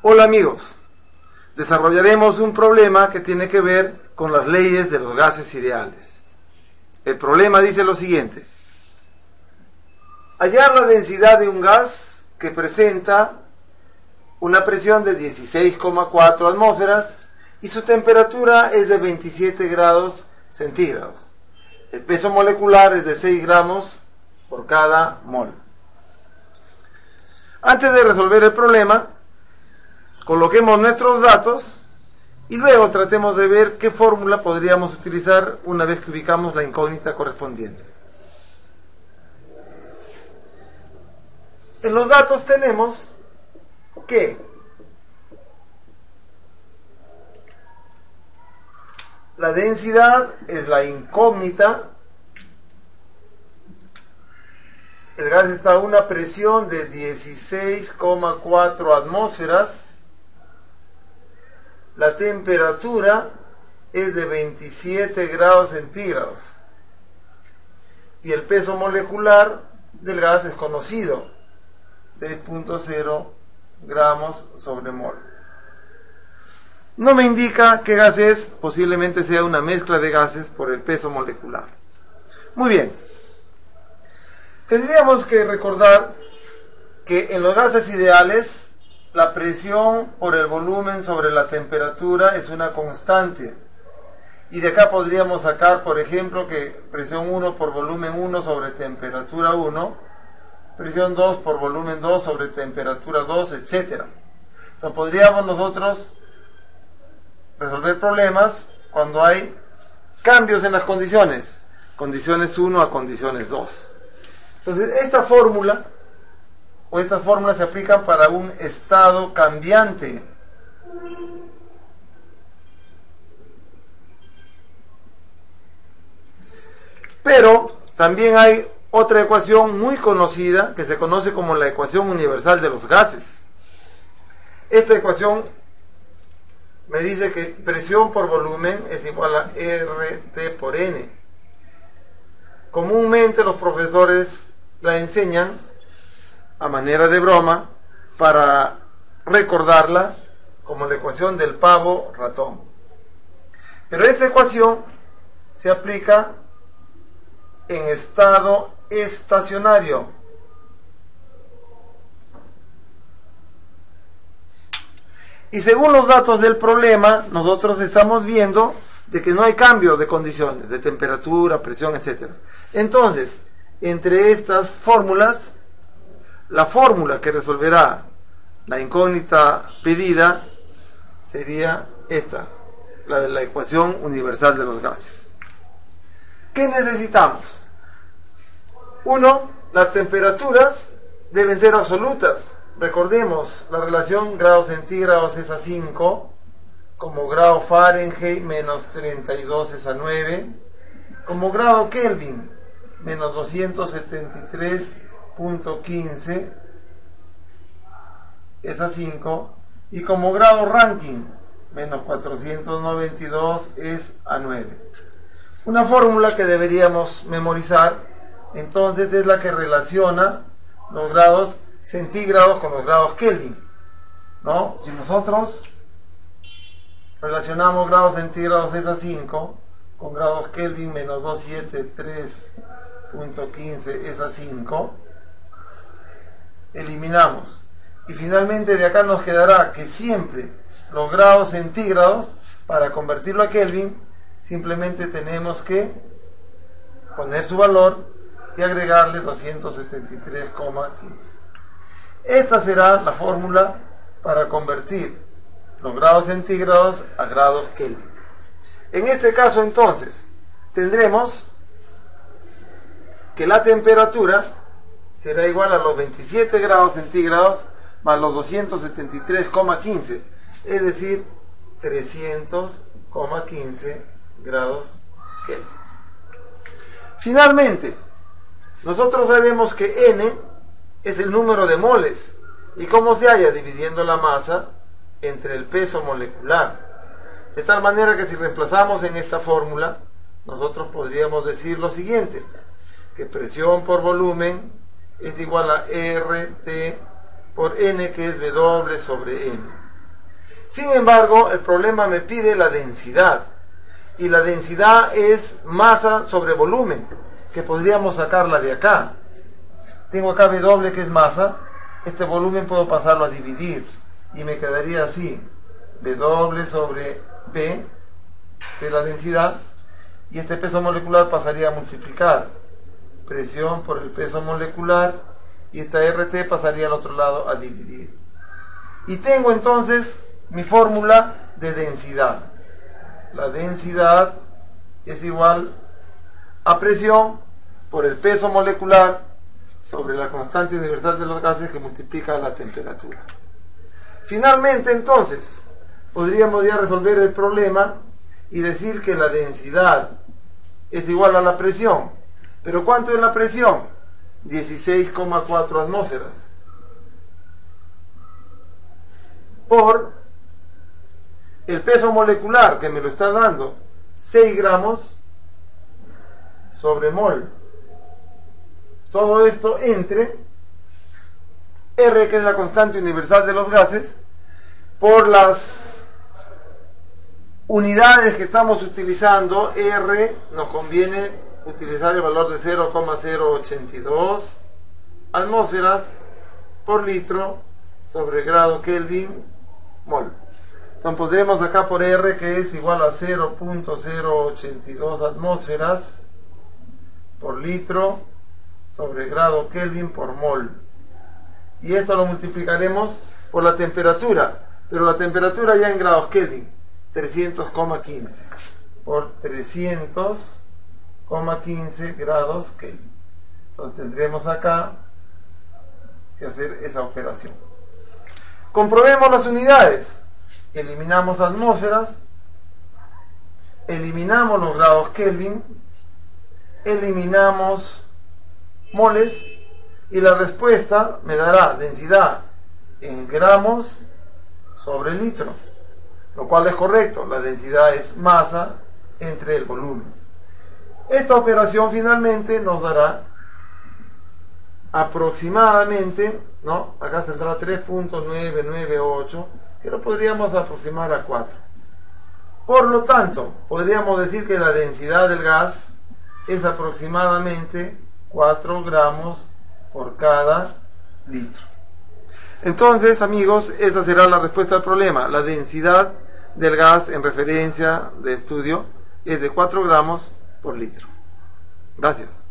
Hola amigos, desarrollaremos un problema que tiene que ver con las leyes de los gases ideales. El problema dice lo siguiente: hallar la densidad de un gas que presenta una presión de 16,4 atmósferas y su temperatura es de 27 grados centígrados. El peso molecular es de 6 gramos por cada mol. Antes de resolver el problema, coloquemos nuestros datos y luego tratemos de ver qué fórmula podríamos utilizar una vez que ubicamos la incógnita correspondiente. En los datos tenemos que la densidad es la incógnita. El gas está a una presión de 16,4 atmósferas. La temperatura es de 27 grados centígrados. Y el peso molecular del gas es conocido: 6.0 gramos sobre mol. No me indica qué gas es, posiblemente sea una mezcla de gases por el peso molecular. Muy bien. Tendríamos que recordar que en los gases ideales la presión por el volumen sobre la temperatura es una constante. Y de acá podríamos sacar, por ejemplo, que presión 1 por volumen 1 sobre temperatura 1, presión 2 por volumen 2 sobre temperatura 2, etc. Entonces podríamos nosotros resolver problemas cuando hay cambios en las condiciones 1 a condiciones 2. Entonces esta fórmula o estas fórmulas se aplican para un estado cambiante. Pero también hay otra ecuación muy conocida que se conoce como la ecuación universal de los gases. Esta ecuación me dice que presión por volumen es igual a RT por N. Comúnmente los profesores la enseñan a manera de broma para recordarla como la ecuación del pavo ratón. Pero esta ecuación se aplica en estado estacionario. Y según los datos del problema, nosotros estamos viendo de que no hay cambio de condiciones, de temperatura, presión, etc. Entonces, entre estas fórmulas, la fórmula que resolverá la incógnita pedida sería esta, la de la ecuación universal de los gases. ¿Qué necesitamos? 1. Las temperaturas deben ser absolutas. Recordemos, la relación grados centígrados es a 5, como grado Fahrenheit menos 32 es a 9, como grado Kelvin menos 273.15 es a 5, y como grado Rankine menos 492 es a 9. Una fórmula que deberíamos memorizar entonces es la que relaciona los grados centígrados con los grados Kelvin, ¿no? Si nosotros relacionamos grados centígrados es a 5 con grados Kelvin menos 273.15 es a 5, eliminamos y finalmente de acá nos quedará que siempre los grados centígrados, para convertirlo a Kelvin, simplemente tenemos que poner su valor y agregarle 273,15. Esta será la fórmula para convertir los grados centígrados a grados Kelvin. En este caso entonces tendremos que la temperatura será igual a los 27 grados centígrados más los 273,15, es decir, 300,15 grados Kelvin. Finalmente, nosotros sabemos que N es el número de moles. ¿Y cómo se halla? Dividiendo la masa entre el peso molecular. De tal manera que si reemplazamos en esta fórmula, nosotros podríamos decir lo siguiente: que presión por volumen es igual a RT por N, que es W sobre N. Sin embargo, el problema me pide la densidad. Y la densidad es masa sobre volumen, que podríamos sacarla de acá. Tengo acá W que es masa. Este volumen puedo pasarlo a dividir. Y me quedaría así. W sobre P, que es la densidad. Y este peso molecular pasaría a multiplicar. Presión por el peso molecular. Y esta RT pasaría al otro lado a dividir. Y tengo entonces mi fórmula de densidad. La densidad es igual a presión por el peso molecular sobre la constante universal de los gases que multiplica la temperatura. Finalmente, entonces, podríamos ya resolver el problema y decir que la densidad es igual a la presión. ¿Pero cuánto es la presión? 16,4 atmósferas. Por el peso molecular que me lo está dando, 6 gramos sobre mol. Todo esto entre R, que es la constante universal de los gases, por las unidades que estamos utilizando. R nos conviene utilizar el valor de 0,082 atmósferas por litro sobre grado Kelvin mol. Entonces pondremos acá por R, que es igual a 0,082 atmósferas por litro sobre grado Kelvin por mol. Y esto lo multiplicaremos por la temperatura, pero la temperatura ya en grados Kelvin, 300,15 por 300,15 grados Kelvin. Entonces tendremos acá que hacer esa operación. Comprobemos las unidades. Eliminamos atmósferas, eliminamos los grados Kelvin, eliminamos moles, y la respuesta me dará densidad en gramos sobre litro, lo cual es correcto. La densidad es masa entre el volumen. Esta operación finalmente nos dará aproximadamente, ¿no? Acá saldrá 3.998, que lo podríamos aproximar a 4. Por lo tanto, podríamos decir que la densidad del gas es aproximadamente 4 gramos por cada litro. Entonces, amigos, esa será la respuesta al problema. La densidad del gas en referencia de estudio es de 4 gramos por litro. Gracias.